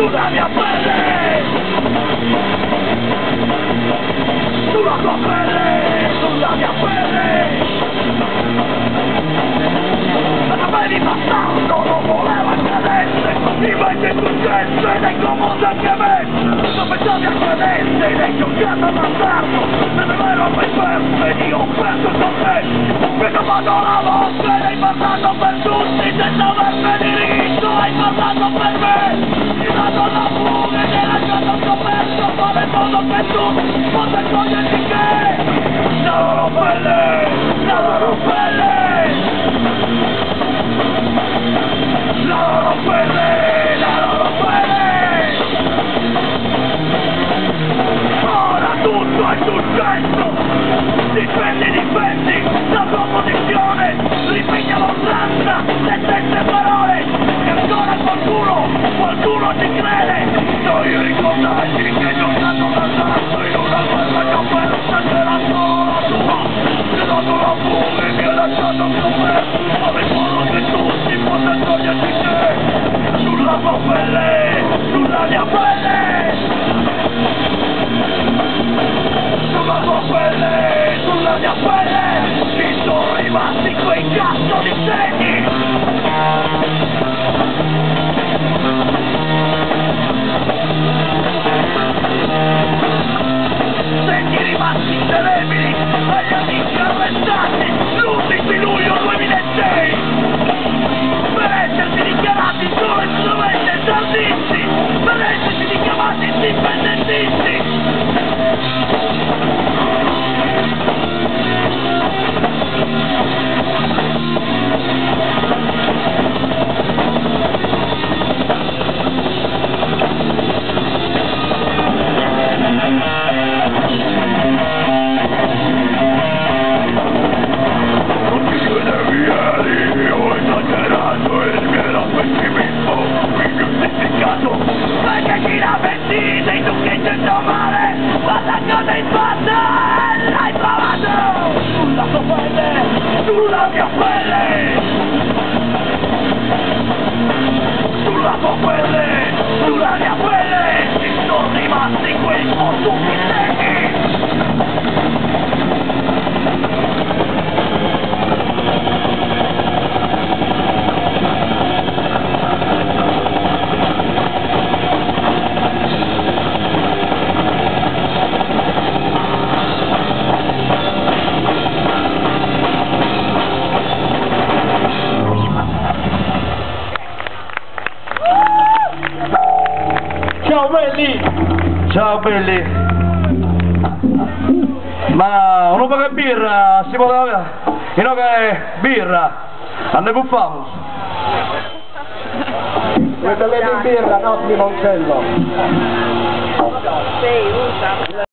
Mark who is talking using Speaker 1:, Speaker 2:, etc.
Speaker 1: sulla mia pelle, sulla tua pelle, sulla mia pelle. La me di bastardo non voleva cadesse, invece è successo ed è comodo anche a me. Non pensavi a cadesse ed è giocato a bastardo, se non ero mai perso ed io ho perso con te. Mi domando la voce ed hai parlato per tutti, senza averne diritto hai parlato per me. Ti ho dato la fuga ed hai lasciato scoperto, fare in modo che tu possa coglierti che la loro pelle, la loro pelle. La loro pelle, la loro pelle. Ora tutto è successo. Difendi la tua posizione. Ripiglia l'oltranza, le stesse parole. E ancora qualcuno ti crede. Devi ricordarti che hai giocato d'azzardo in una guerra che ho perso e c'era solo la tua. Ti ho dato la fuga e mi hai lasciato scoperto. Fare in modo che tutti possano toglierti te. Sulla tua pelle, sulla mia pelle. Sulla tua pelle, sulla mia pelle. Ci sono rimasti quei cazzo di segni. Segni rimasti indelebili agli amici arrestati l'11 luglio 2006 per essersi dichiarati solo e solamente sardisti, per essersi dichiarati indipendentisti. Perché chi la vestita e tu che sento male, ma la cosa in faccia l'hai provato. Sulla tua pelle, sulla mia pelle. Sulla tua pelle, sulla mia pelle. Ci sono rimasti quei fottuti segni.
Speaker 2: Ciao belli! Ciao belli! Ma un po' che birra si può avere? E no che birra! Andiamo buffiamo!
Speaker 3: Questa è birra, no, di Moncello!
Speaker 4: Sì, usa.